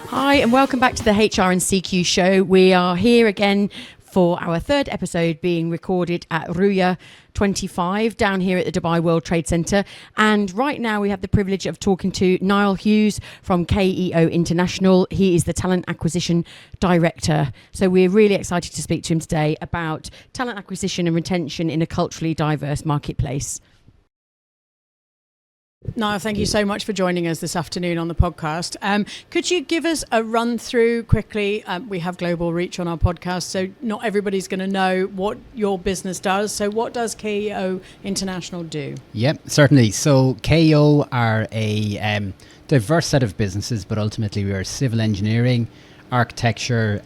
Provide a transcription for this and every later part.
Hi, and welcome back to the HR and CQ show. We are here again for our third episode, being recorded at Ru'ya 25 down here at the Dubai World Trade Center. And right now we have the privilege of talking to Niall Hughes from KEO International. He is the Talent Acquisition Director. So we're really excited to speak to him today about talent acquisition and retention in a culturally diverse marketplace. Niall, thank you so much for joining us this afternoon on the podcast. Could you give us a run through quickly? We have global reach on our podcast, so not everybody's going to know what your business does. So what does KEO International do? Yep, certainly. So KEO are a diverse set of businesses, but ultimately we are civil engineering, architecture,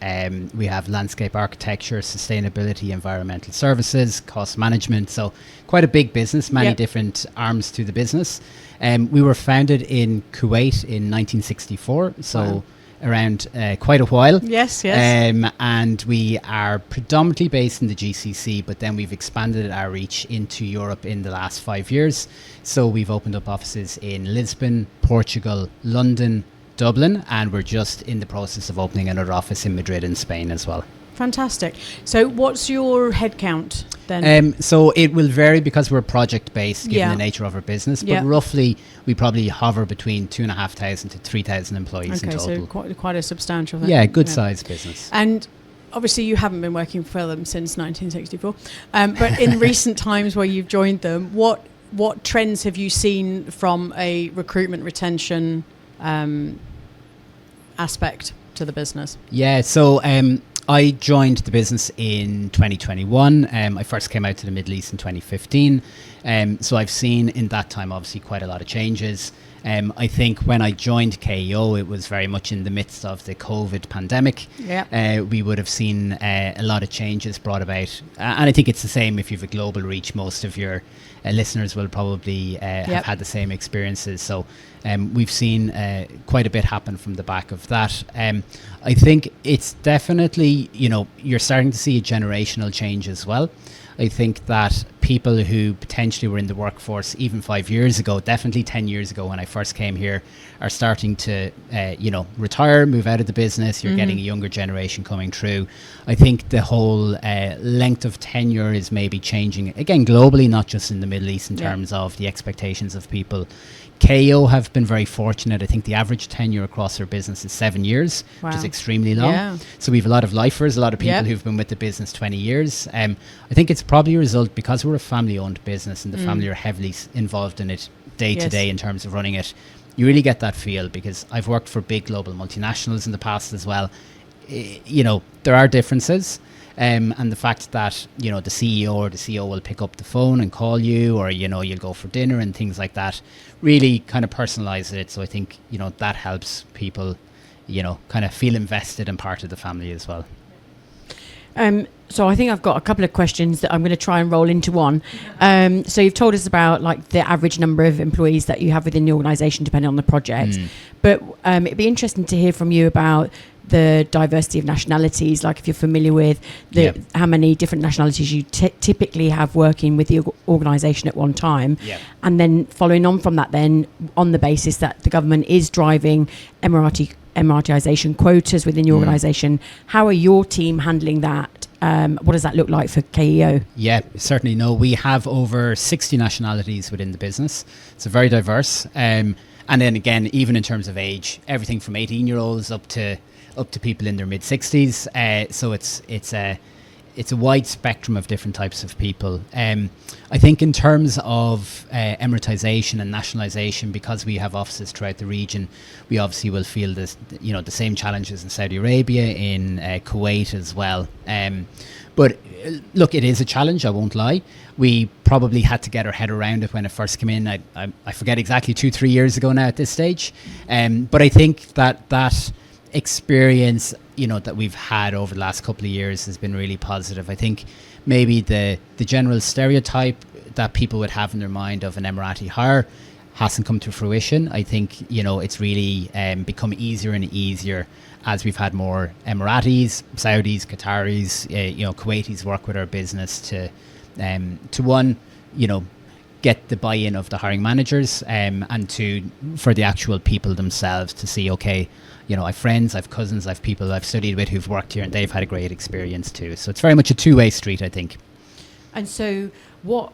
we have landscape architecture, sustainability, environmental services, cost management. So quite a big business, many different arms to the business. We were founded in Kuwait in 1964, so around quite a while. Yes. And we are predominantly based in the GCC, but then we've expanded our reach into Europe in the last 5 years. So we've opened up offices in Lisbon, Portugal, London, Dublin, and we're just in the process of opening another office in Madrid in Spain as well. Fantastic. So what's your headcount then? So it will vary because we're project based given the nature of our business, but roughly we probably hover between 2,500 to 3,000 employees in total. So quite a substantial thing. Yeah, good sized business. And obviously you haven't been working for them since 1964, but in recent times where you've joined them, what trends have you seen from a recruitment retention aspect to the business? Yeah, so I joined the business in 2021. I first came out to the Middle East in 2015. So I've seen in that time obviously quite a lot of changes. I think when I joined KEO, it was very much in the midst of the COVID pandemic. We would have seen a lot of changes brought about. And I think it's the same if you have a global reach. Most of your listeners will probably have had the same experiences. So we've seen quite a bit happen from the back of that. I think it's definitely, you're starting to see a generational change as well. I think that people who potentially were in the workforce even 5 years ago, definitely 10 years ago when I first came here, are starting to, retire, move out of the business. You're getting a younger generation coming through. I think the whole length of tenure is maybe changing, again, globally, not just in the Middle East in terms of the expectations of people. KEO have been very fortunate. I think the average tenure across our business is 7 years, which is extremely long. So we have a lot of lifers, a lot of people who've been with the business 20 years. I think it's probably a result because we're a family-owned business and the family are heavily involved in it day to day in terms of running it. You really get that feel because I've worked for big global multinationals in the past as well. There are differences. And the fact that, the CEO or the CEO will pick up the phone and call you, or, you'll go for dinner and things like that, really kind of personalize it. So I think, that helps people, kind of feel invested and part of the family as well. So I think I've got a couple of questions that I'm going to try and roll into one. So you've told us about like the average number of employees that you have within the organisation depending on the project. But it'd be interesting to hear from you about the diversity of nationalities, like if you're familiar with how many different nationalities you typically have working with the organisation at one time. And then following on from that, then on the basis that the government is driving Emiratisation quotas within your organisation, how are your team handling that? What does that look like for KEO? Yeah, certainly. No, we have over 60 nationalities within the business. So very diverse. And then again, even in terms of age, everything from 18-year-olds up to people in their mid-60s. So it's a wide spectrum of different types of people. I think in terms of Emiratisation and nationalisation, because we have offices throughout the region, we obviously will feel this, the same challenges in Saudi Arabia, in Kuwait as well. But look, it is a challenge, I won't lie. We probably had to get our head around it when it first came in. I forget exactly 2-3 years ago now at this stage. But I think that experience that we've had over the last couple of years has been really positive. I think maybe the general stereotype that people would have in their mind of an Emirati hire hasn't come to fruition. I think it's really become easier and easier as we've had more Emiratis, Saudis, Qataris, Kuwaitis work with our business to get the buy-in of the hiring managers, and for the actual people themselves to see, okay, I've friends, I've cousins, I've people I've studied with who've worked here, and they've had a great experience too. So it's very much a two-way street, I think. And so what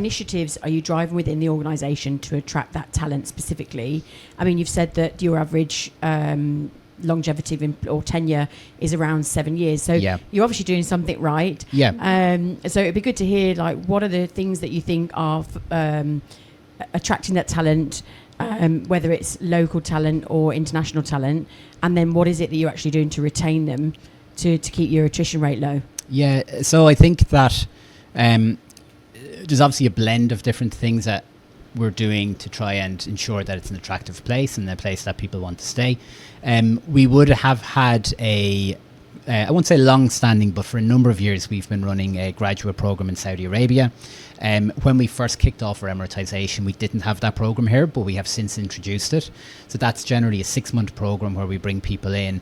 initiatives are you driving within the organisation to attract that talent specifically? I mean, you've said that your average longevity or tenure is around 7 years. So you're obviously doing something right. Yeah. So it'd be good to hear, like, what are the things that you think are attracting that talent, whether it's local talent or international talent, and then what is it that you're actually doing to retain them to keep your attrition rate low? Yeah. So I think that there's obviously a blend of different things that we're doing to try and ensure that it's an attractive place and a place that people want to stay. We would have had I won't say long-standing, but for a number of years we've been running a graduate program in Saudi Arabia. When we first kicked off our Emiratisation, we didn't have that program here, but we have since introduced it. So that's generally a 6-month program where we bring people in.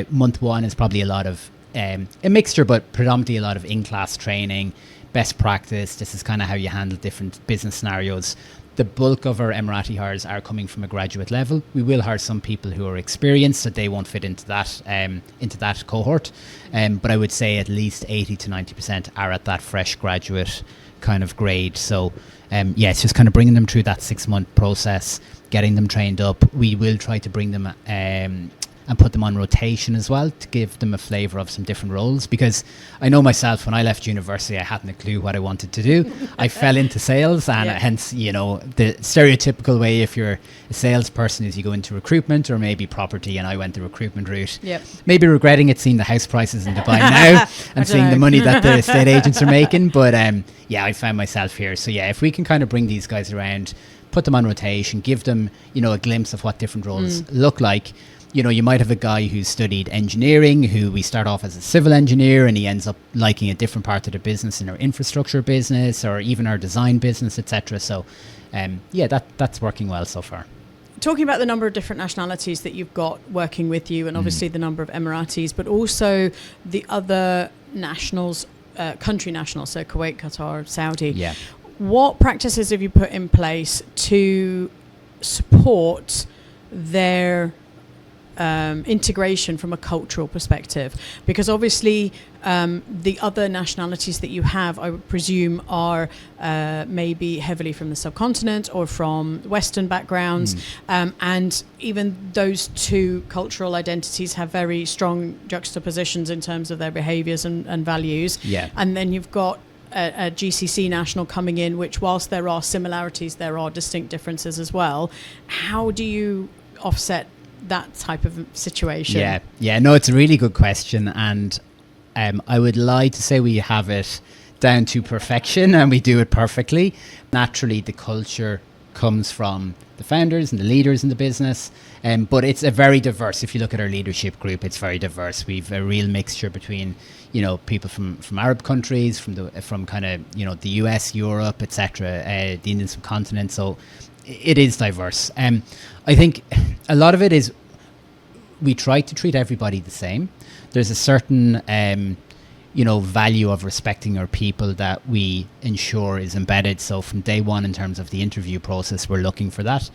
Month one is probably a lot of a mixture, but predominantly a lot of in-class training, best practice. This is kind of how you handle different business scenarios. The bulk of our Emirati hires are coming from a graduate level. We will hire some people who are experienced, so they won't fit into that cohort. But I would say at least 80 to 90% are at that fresh graduate kind of grade. So it's just kind of bringing them through that 6-month process, getting them trained up. We will try to bring them and put them on rotation as well to give them a flavour of some different roles, because I know myself, when I left university I hadn't a clue what I wanted to do. I fell into sales, and hence, the stereotypical way if you're a salesperson is you go into recruitment or maybe property, and I went the recruitment route. Maybe regretting it, seeing the house prices in Dubai now and seeing the money that the estate agents are making, but I found myself here. So if we can kind of bring these guys around, put them on rotation, give them a glimpse of what different roles look like. You might have a guy who's studied engineering, who we start off as a civil engineer, and he ends up liking a different part of the business in our infrastructure business or even our design business, etc. So, that's working well so far. Talking about the number of different nationalities that you've got working with you, and obviously the number of Emiratis, but also the other nationals, country nationals, so Kuwait, Qatar, Saudi. Yeah. What practices have you put in place to support their integration from a cultural perspective? Because obviously the other nationalities that you have, I would presume, are maybe heavily from the subcontinent or from Western backgrounds, and even those two cultural identities have very strong juxtapositions in terms of their behaviours and values. And then you've got a GCC national coming in, which whilst there are similarities, there are distinct differences as well. How do you offset that type of situation? No, it's a really good question, and I would lie to say we have it down to perfection and we do it perfectly. Naturally, the culture comes from the founders and the leaders in the business, but it's a very diverse. If you look at our leadership group, it's very diverse. We've a real mixture between people from Arab countries, from kind of the US, Europe, etc., the Indian subcontinent. So it is diverse. I think a lot of it is we try to treat everybody the same. There's a certain value of respecting our people that we ensure is embedded. So from day one, in terms of the interview process, we're looking for that.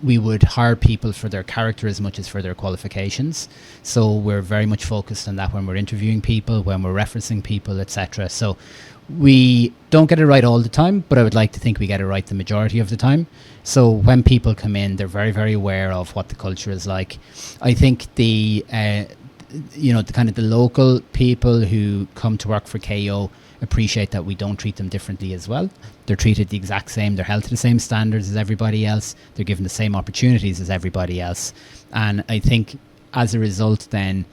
We would hire people for their character as much as for their qualifications. So we're very much focused on that when we're interviewing people, when we're referencing people, etc. So we don't get it right all the time, but I would like to think we get it right the majority of the time. So when people come in, they're very, very aware of what the culture is like. I think the kind of the local people who come to work for KEO appreciate that we don't treat them differently as well. They're treated the exact same. They're held to the same standards as everybody else. They're given the same opportunities as everybody else. And I think as a result then,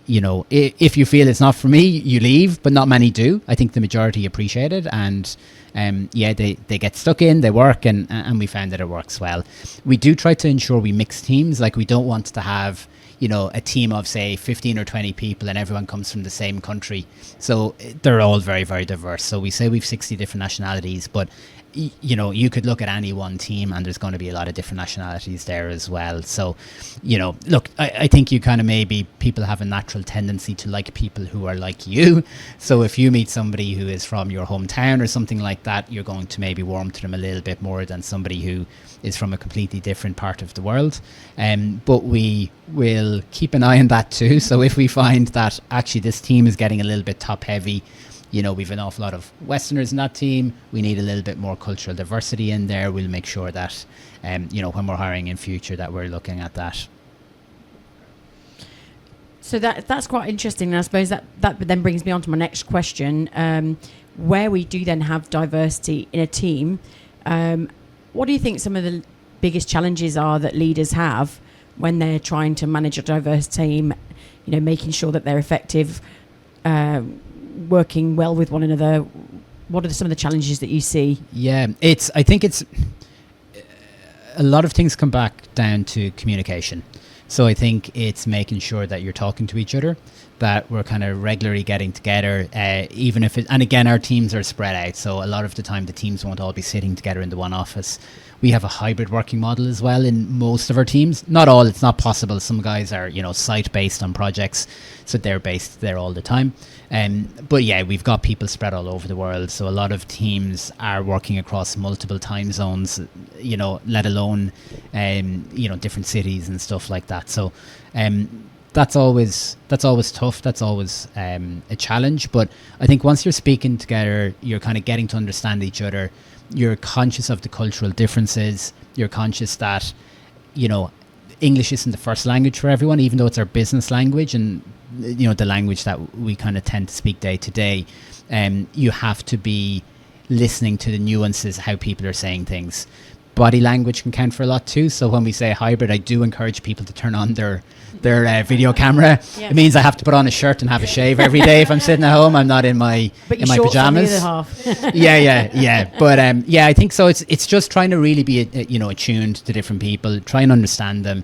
if you feel it's not for me, you leave, but not many do. I think the majority appreciate it, and they get stuck in, they work, and we found that it works well. We do try to ensure we mix teams. Like, we don't want to have a team of, say, 15 or 20 people and everyone comes from the same country. So they're all very, very diverse. So we say we've 60 different nationalities, but you could look at any one team and there's going to be a lot of different nationalities there as well. So, look, I think you kind of maybe people have a natural tendency to like people who are like you. So if you meet somebody who is from your hometown or something like that, you're going to maybe warm to them a little bit more than somebody who is from a completely different part of the world. But we will keep an eye on that too. So if we find that actually this team is getting a little bit top heavy, we've an awful lot of Westerners in that team, we need a little bit more cultural diversity in there, we'll make sure that, when we're hiring in future, that we're looking at that. So that's quite interesting. And I suppose that then brings me on to my next question. Where we do then have diversity in a team, what do you think some of the biggest challenges are that leaders have when they're trying to manage a diverse team, making sure that they're effective, working well with one another? What are some of the challenges that you see? Yeah, I think it's a lot of things come back down to communication. So I think it's making sure that you're talking to each other, that we're kind of regularly getting together, even if and again, our teams are spread out. So a lot of the time the teams won't all be sitting together in the one office. We have a hybrid working model as well in most of our teams. Not all, it's not possible. Some guys are, site-based on projects, so they're based there all the time. But yeah, we've got people spread all over the world. So a lot of teams are working across multiple time zones, let alone, different cities and stuff like that. So that's always tough. That's always a challenge. But I think once you're speaking together, you're kind of getting to understand each other. You're conscious of the cultural differences. You're conscious that, English isn't the first language for everyone, even though it's our business language and, the language that we kind of tend to speak day to day. You have to be listening to the nuances, how people are saying things. Body language can count for a lot too. So when we say hybrid, I do encourage people to turn on their video camera. Yeah. It means I have to put on a shirt and have a shave every day if I'm sitting at home. I'm not in my pajamas. Yeah. But I think so. It's just trying to really be attuned to different people, try and understand them,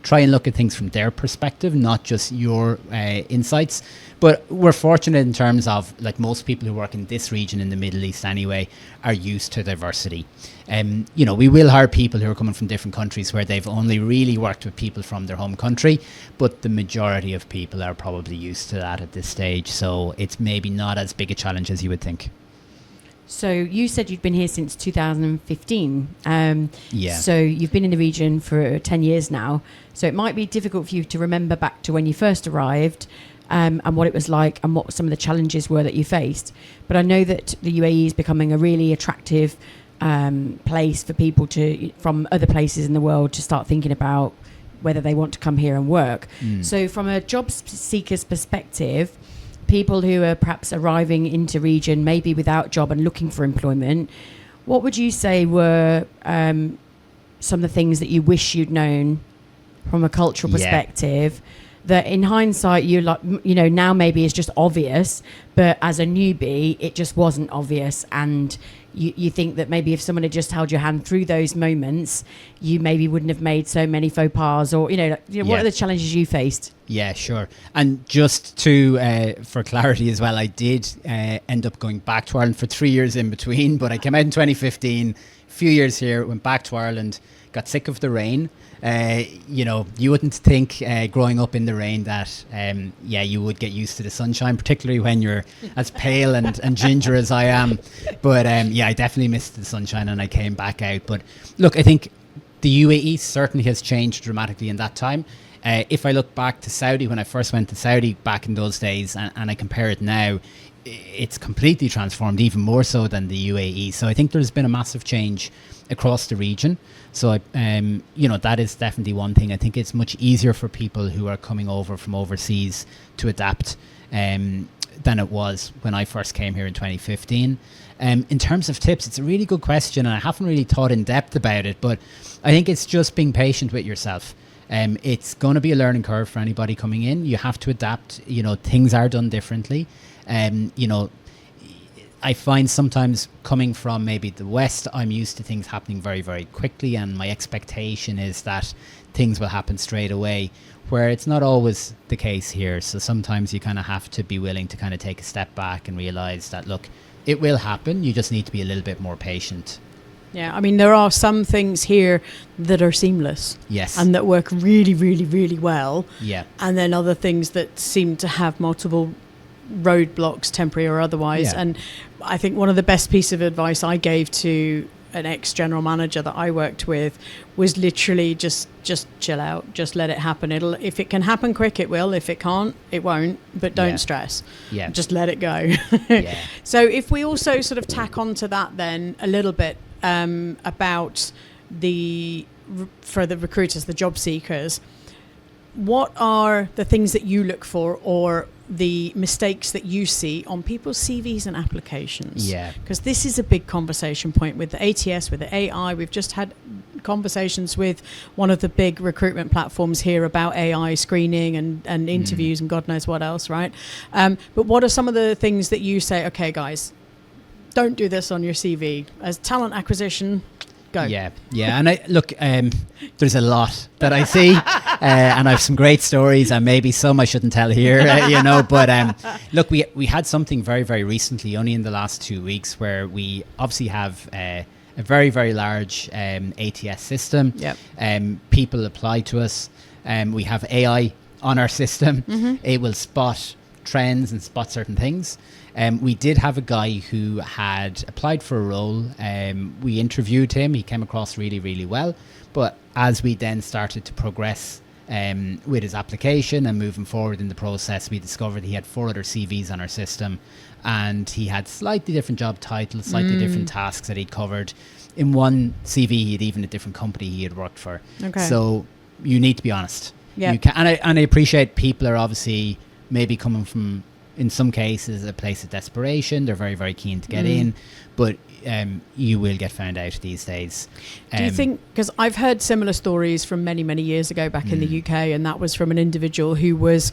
try and look at things from their perspective, not just your insights. But we're fortunate in terms of, like, most people who work in this region in the Middle East anyway are used to diversity. We will hire people who are coming from different countries where they've only really worked with people from their home country, but the majority of people are probably used to that at this stage. So it's maybe not as big a challenge as you would think. So you said you've been here since 2015. Yeah. So you've been in the region for 10 years now. So it might be difficult for you to remember back to when you first arrived, and what it was like and what some of the challenges were that you faced. But I know that the UAE is becoming a really attractive place for people from other places in the world to start thinking about whether they want to come here and work. So from a job seeker's perspective, people who are perhaps arriving into region, maybe without job and looking for employment, what would you say were some of the things that you wish you'd known from a cultural perspective that in hindsight now maybe is just obvious, but as a newbie it just wasn't obvious, and you think that maybe if someone had just held your hand through those moments, you maybe wouldn't have made so many faux pas, or what are the challenges you faced? Yeah, sure. And just to for clarity as well, I did end up going back to Ireland for 3 years in between, but I came out in 2015, a few years here, went back to Ireland, got sick of the rain. You wouldn't think growing up in the rain that you would get used to the sunshine, particularly when you're as pale and ginger as I am. But I definitely missed the sunshine and I came back out. But look, I think the UAE certainly has changed dramatically in that time. If I look back to Saudi, when I first went to Saudi back in those days, and I compare it now, it's completely transformed, even more so than the UAE. So I think there's been a massive change across the region. So that is definitely one thing. I think it's much easier for people who are coming over from overseas to adapt than it was when I first came here in 2015. In terms of tips, it's a really good question, and I haven't really thought in depth about it, but I think it's just being patient with yourself. It's going to be a learning curve for anybody coming in. You have to adapt. Things are done differently. I find sometimes coming from maybe the West, I'm used to things happening very, very quickly, and my expectation is that things will happen straight away, where it's not always the case here. So sometimes you kind of have to be willing to kind of take a step back and realize that, look, it will happen. You just need to be a little bit more patient. Yeah, I mean, there are some things here that are seamless. Yes. And that work really, really, really well. Yeah. And then other things that seem to have multiple roadblocks, temporary or otherwise. Yeah. And I think one of the best pieces of advice I gave to an ex-general manager that I worked with was literally just chill out, just let it happen. If it can happen quick, it will. If it can't, it won't. But don't stress. Yeah. Just let it go. Yeah. So if we also sort of tack on to that then a little bit about for the recruiters, the job seekers, what are the things that you look for or the mistakes that you see on people's CVs and applications? Yeah. Because this is a big conversation point with the ATS, with the AI. We've just had conversations with one of the big recruitment platforms here about AI screening and interviews and God knows what else, right? But what are some of the things that you say, okay, guys, don't do this on your CV? As talent acquisition, go. Yeah. And I look, there's a lot that I see, and I have some great stories, and maybe some I shouldn't tell here, But look, we had something very, very recently, only in the last 2 weeks, where we obviously have a very, very large ATS system. Yep. People apply to us. We have AI on our system. Mm-hmm. It will spot trends and spot certain things. We did have a guy who had applied for a role. We interviewed him. He came across really, really well. But as we then started to progress with his application and moving forward in the process, we discovered he had 4 other CVs on our system, and he had slightly different job titles, slightly different tasks that he'd covered. In one CV, he had even a different company he had worked for. Okay. So you need to be honest. Yeah. And I appreciate people are obviously maybe coming from, in some cases, a place of desperation. They're very, very keen to get in, but you will get found out these days. Do you think, because I've heard similar stories from many, many years ago back in the UK, and that was from an individual who was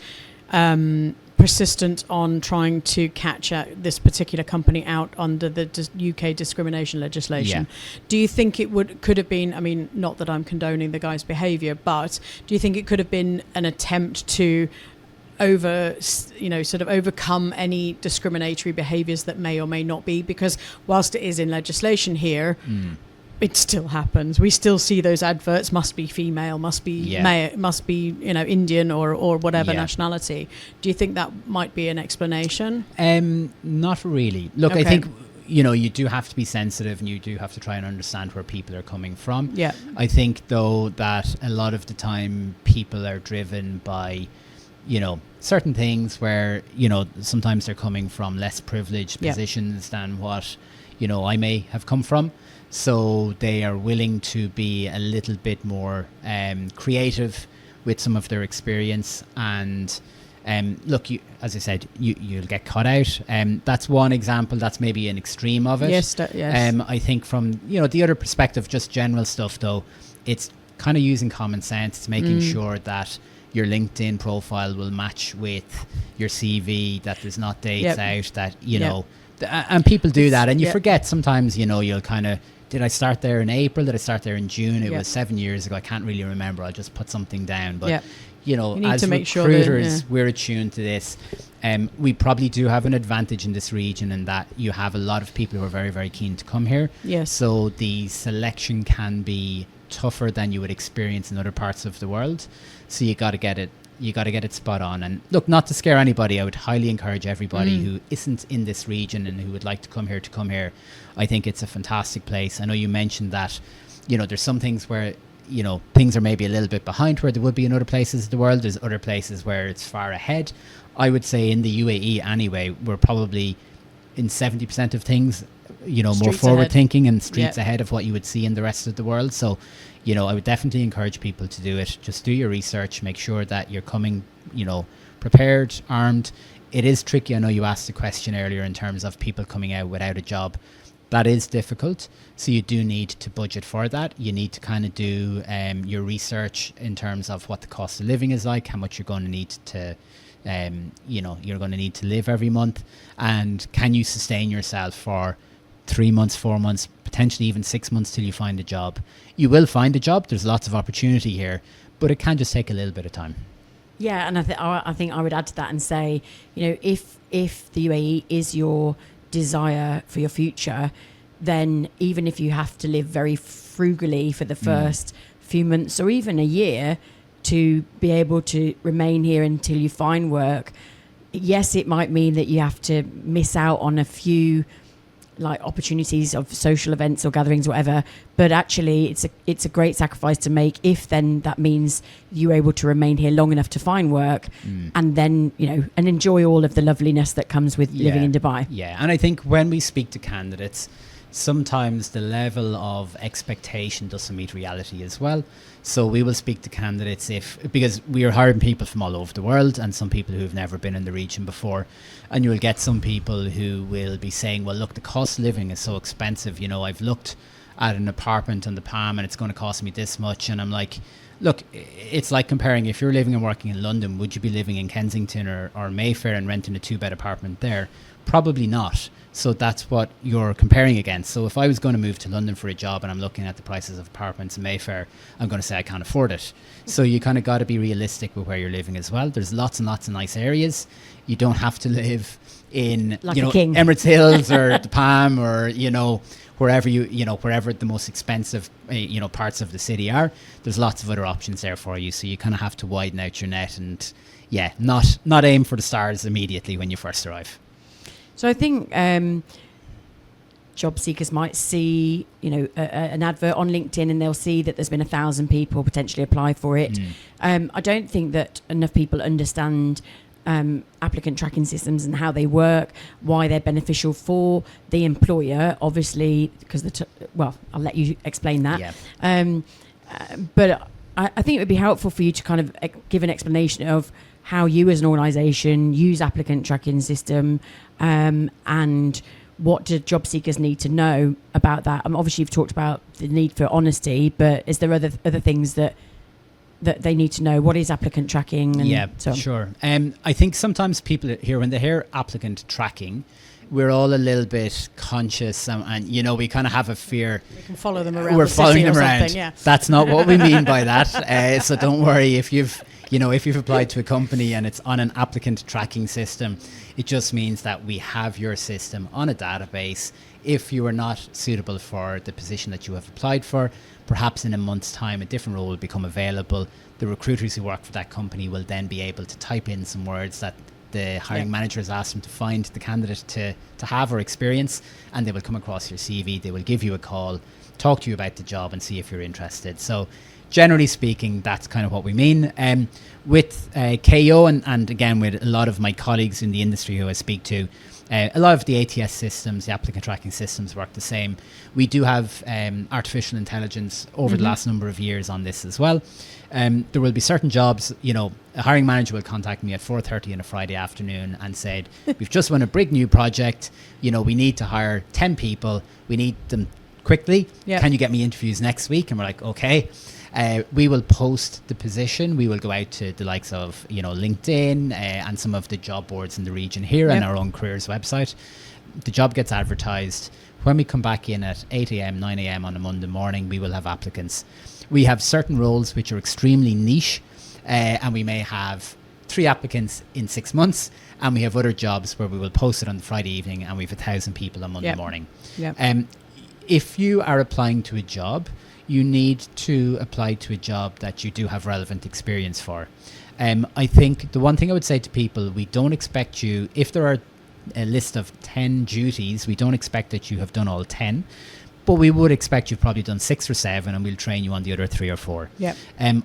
persistent on trying to catch this particular company out under the UK discrimination legislation. Yeah. Do you think it could have been, I mean, not that I'm condoning the guy's behaviour, but do you think it could have been an attempt to overcome any discriminatory behaviours that may or may not be? Because whilst it is in legislation here, it still happens. We still see those adverts, must be female, must be male, must be Indian or whatever nationality. Do you think that might be an explanation? Not really. Look, okay. I think you do have to be sensitive, and you do have to try and understand where people are coming from. Yeah. I think though that a lot of the time people are driven by certain things where, sometimes they're coming from less privileged positions than what, I may have come from. So they are willing to be a little bit more creative with some of their experience. And look, as I said, you'll get caught out. That's one example. That's maybe an extreme of it. Yes. I think from, the other perspective, just general stuff, though, it's kind of using common sense. It's making sure that your LinkedIn profile will match with your CV, that there's not dates out, that, and people do that. And you forget sometimes, you'll kind of, did I start there in April? Did I start there in June? It was 7 years ago. I can't really remember. I'll just put something down. But, as recruiters, we're attuned to this. We probably do have an advantage in this region in that you have a lot of people who are very, very keen to come here. Yes. So the selection can be tougher than you would experience in other parts of the world. So you got to get it spot on. And look, not to scare anybody, I would highly encourage everybody who isn't in this region and who would like to come here. I think it's a fantastic place. I know you mentioned that, there's some things where, things are maybe a little bit behind where they would be in other places of the world. There's other places where it's far ahead. I would say in the UAE anyway, we're probably in 70% of things, more forward thinking and streets ahead of what you would see in the rest of the world. So, I would definitely encourage people to do it. Just do your research, make sure that you're coming, prepared, armed. It is tricky. I know you asked a question earlier in terms of people coming out without a job. That is difficult. So you do need to budget for that. You need to kind of do your research in terms of what the cost of living is like, how much you're going to need to, you're going to need to live every month. And can you sustain yourself for 3 months, 4 months, potentially even 6 months till you find a job? You will find a job. There's lots of opportunity here, but it can just take a little bit of time. Yeah, and I think I would add to that and say, if the UAE is your desire for your future, then even if you have to live very frugally for the first few months or even a year to be able to remain here until you find work, yes, it might mean that you have to miss out on a few like opportunities of social events or gatherings or whatever, but actually it's a great sacrifice to make if then that means you're able to remain here long enough to find work and then, you know, and enjoy all of the loveliness that comes with living in Dubai. Yeah, and I think when we speak to candidates, sometimes the level of expectation doesn't meet reality as well. So we will speak to candidates because we are hiring people from all over the world and some people who've never been in the region before. And you will get some people who will be saying, well, look, the cost of living is so expensive. You know, I've looked at an apartment on the Palm and it's going to cost me this much. And I'm like, look, it's like comparing if you're living and working in London, would you be living in Kensington or Mayfair and renting a 2-bed apartment there? Probably not. So that's what you're comparing against. So if I was going to move to London for a job and I'm looking at the prices of apartments in Mayfair, I'm going to say I can't afford it. So you kind of got to be realistic with where you're living as well. There's lots and lots of nice areas. You don't have to live in like a king. Emirates Hills or the Palm or, wherever wherever the most expensive, parts of the city are. There's lots of other options there for you. So you kind of have to widen out your net and, not aim for the stars immediately when you first arrive. So I think job seekers might see, an advert on LinkedIn and they'll see that there's been 1,000 people potentially apply for it. I don't think that enough people understand applicant tracking systems and how they work, why they're beneficial for the employer, obviously, because I'll let you explain that. Yeah. But I think it would be helpful for you to kind of give an explanation of how you as an organisation use applicant tracking system and what do job seekers need to know about that. Obviously, you've talked about the need for honesty, but is there other things that they need to know? What is applicant tracking? And so on? Sure. I think sometimes people here, when they hear applicant tracking, we're all a little bit conscious and we kind of have a fear. We can follow them around. We're following them around. Yeah. That's not what we mean by that. So don't worry if you've applied to a company and it's on an applicant tracking system. It just means that we have your system on a database. If you are not suitable for the position that you have applied for, perhaps in a month's time, a different role will become available. The recruiters who work for that company will then be able to type in some words that the hiring manager has asked them to find the candidate to have or experience, and they will come across your CV. They will give you a call, talk to you about the job and see if you're interested. So generally speaking, that's kind of what we mean. With KEO and again with a lot of my colleagues in the industry who I speak to, a lot of the ATS systems, the applicant tracking systems work the same. We do have artificial intelligence over the last number of years on this as well. There will be certain jobs, a hiring manager will contact me at 4:30 on a Friday afternoon and said, we've just won a big new project. We need to hire 10 people. We need them quickly. Yep. Can you get me interviews next week? And we're like, okay. We will post the position. We will go out to the likes of, LinkedIn and some of the job boards in the region here and our own careers website. The job gets advertised. When we come back in at 8 a.m., 9 a.m. on a Monday morning, we will have applicants. We have certain roles which are extremely niche and we may have 3 applicants in 6 months, and we have other jobs where we will post it on the Friday evening and we have 1,000 people on Monday morning. If you are applying to a job, you need to apply to a job that you do have relevant experience for. I think the one thing I would say to people, we don't expect you, if there are a list of 10 duties, we don't expect that you have done all 10, but we would expect you've probably done 6 or 7 and we'll train you on the other 3 or 4.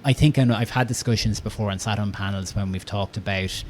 I think I've had discussions before and sat on panels when we've talked about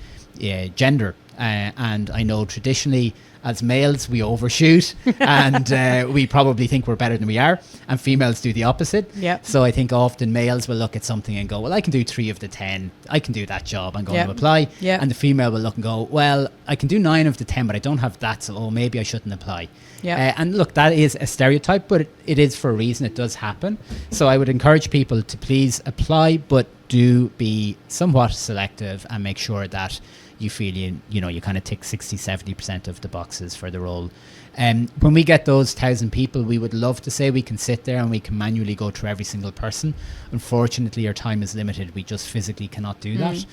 gender. And I know traditionally as males we overshoot and we probably think we're better than we are, and females do the opposite. So I think often males will look at something and go, well, I can do 3 of the 10, I can do that job, I'm going to apply. And the female will look and go, well, I can do 9 of the 10 but I don't have that, so maybe I shouldn't apply. And look, that is a stereotype, but it is for a reason. It does happen. So I would encourage people to please apply, but do be somewhat selective and make sure that you feel you kind of tick 60-70% of the boxes for the role. When we get those 1,000 people, we would love to say we can sit there and we can manually go through every single person. Unfortunately, our time is limited. We just physically cannot do that.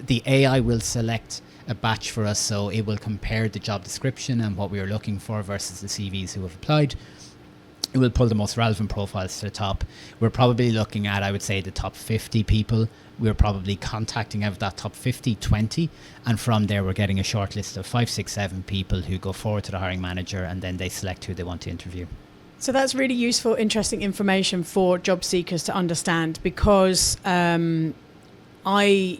The AI will select a batch for us, so it will compare the job description and what we are looking for versus the CVs who have applied. It will pull the most relevant profiles to the top. We're probably looking at, I would say, the top 50 people. We're probably contacting out of that top 50, 20. And from there, we're getting a short list of 5, 6, 7 people who go forward to the hiring manager, and then they select who they want to interview. So that's really useful, interesting information for job seekers to understand, because I,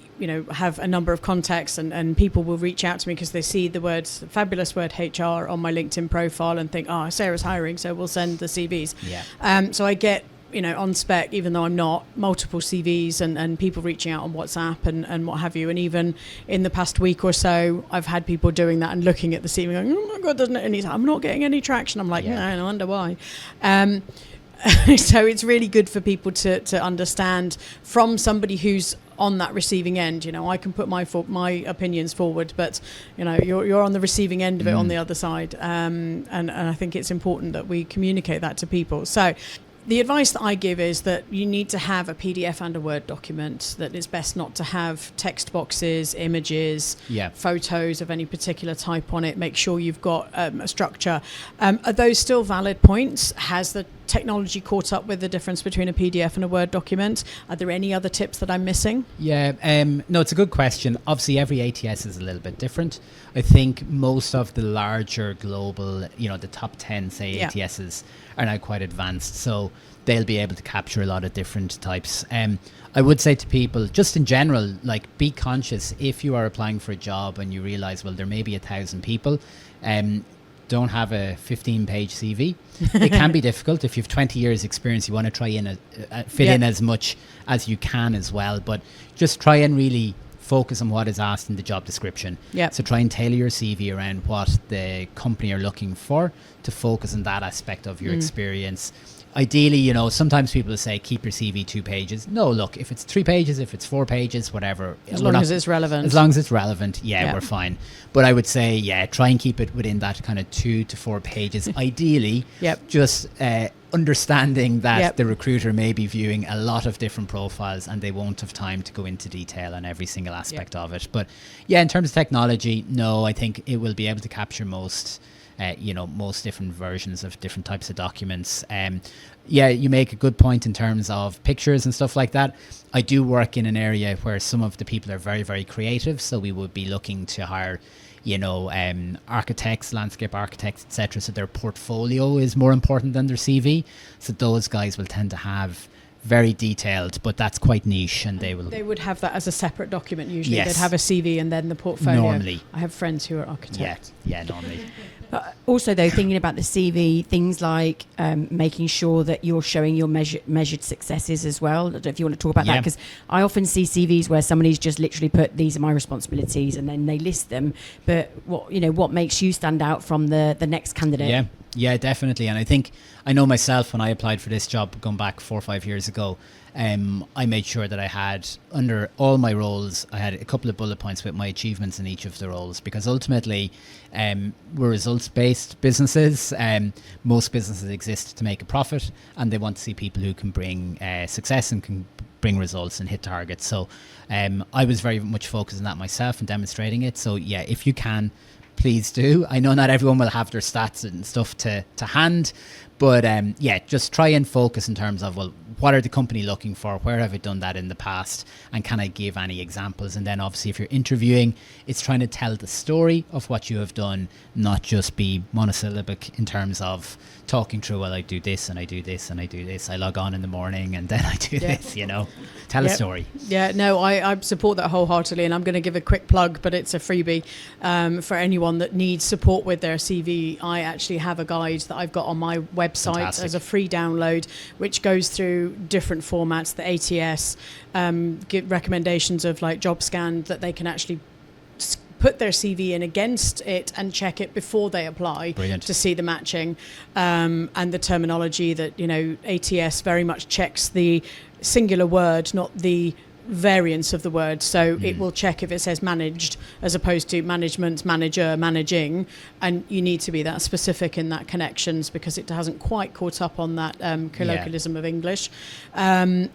have a number of contacts and people will reach out to me because they see the fabulous word HR on my LinkedIn profile and think, Sarah's hiring, so we'll send the CVs. Yeah. So I get, on spec, even though I'm not, multiple CVs and people reaching out on WhatsApp and what have you. And even in the past week or so, I've had people doing that and looking at the CV going, oh my God, doesn't it? And I'm not getting any traction. I'm like, I wonder why. So it's really good for people to understand from somebody who's on that receiving end. I can put my opinions forward, but you're on the receiving end of it on the other side, and I think it's important that we communicate that to people. So the advice that I give is that you need to have a PDF and a Word document, that it's best not to have text boxes, images, photos of any particular type on it. Make sure you've got a structure. Are those still valid points? Has the technology caught up with the difference between a PDF and a Word document? Are there any other tips that I'm missing? Yeah, no, it's a good question. Obviously, every ATS is a little bit different. I think most of the larger global, the top 10, say, ATSs are now quite advanced. So they'll be able to capture a lot of different types. I would say to people, just in general, be conscious if you are applying for a job and you realize, well, there may be 1,000 people. Don't have a 15-page CV. It can be difficult. If you have 20 years experience, you want to try and fit in as much as you can as well. But just try and really focus on what is asked in the job description. So try and tailor your CV around what the company are looking for to focus on that aspect of your experience. Ideally, sometimes people say keep your CV 2 pages. No, look, if it's 3 pages, if it's 4 pages, whatever. As long as it's relevant. As long as it's relevant, we're fine. But I would say, try and keep it within that kind of 2 to 4 pages. Ideally, just understanding that the recruiter may be viewing a lot of different profiles and they won't have time to go into detail on every single aspect of it. But in terms of technology, no, I think it will be able to capture most different versions of different types of documents. You make a good point in terms of pictures and stuff like that. I do work in an area where some of the people are very, very creative. So we would be looking to hire, architects, landscape architects, etc. So their portfolio is more important than their CV. So those guys will tend to have very detailed, but that's quite niche, and they would have that as a separate document usually. They'd have a CV and then the portfolio. Normally. I have friends who are architects. Normally. But also, though, thinking about the CV, things like making sure that you're showing your measured successes as well. I don't know if you want to talk about that, because I often see CVs where somebody's just literally put, these are my responsibilities, and then they list them. But what makes you stand out from the next candidate? Yeah, definitely. And I know myself, when I applied for this job going back 4 or 5 years ago, I made sure that I had, under all my roles, I had a couple of bullet points with my achievements in each of the roles, because ultimately we're results-based businesses. Most businesses exist to make a profit, and they want to see people who can bring success and can bring results and hit targets. So I was very much focused on that myself and demonstrating it. So if you can, please do. I know not everyone will have their stats and stuff to hand, but just try and focus in terms of, well, what are the company looking for? Where have I done that in the past? And can I give any examples? And then obviously if you're interviewing, it's trying to tell the story of what you have done, not just be monosyllabic in terms of talking through, well, I do this and I do this and I do this. I log on in the morning and then I do this, Tell a story. Yeah, no, I support that wholeheartedly, and I'm going to give a quick plug, but it's a freebie for anyone that needs support with their CV. I actually have a guide that I've got on my website as a free download, which goes through different formats, the ATS, give recommendations of like JobScan that they can actually put their CV in against it and check it before they apply. Brilliant. To see the matching, and the terminology that, ATS very much checks the singular word, not the variants of the word, so it will check if it says managed as opposed to management, manager, managing, and you need to be that specific in that connections because it hasn't quite caught up on that colloquialism of English, and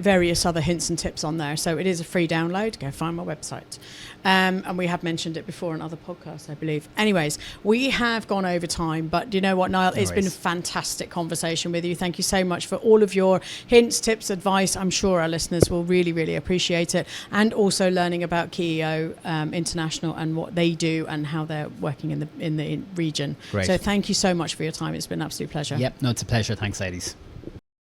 various other hints and tips on there. So it is a free download. Go find my website, and we have mentioned it before in other podcasts, I believe. Anyways, we have gone over time, but you know what, Niall, it's been a fantastic conversation with you. Thank you so much for all of your hints, tips, advice. I'm sure our listeners will really, really appreciate it, and also learning about KEO International and what they do and how they're working in the region. Great. So thank you so much for your time. It's been an absolute pleasure. Yep, no, it's a pleasure. Thanks, ladies.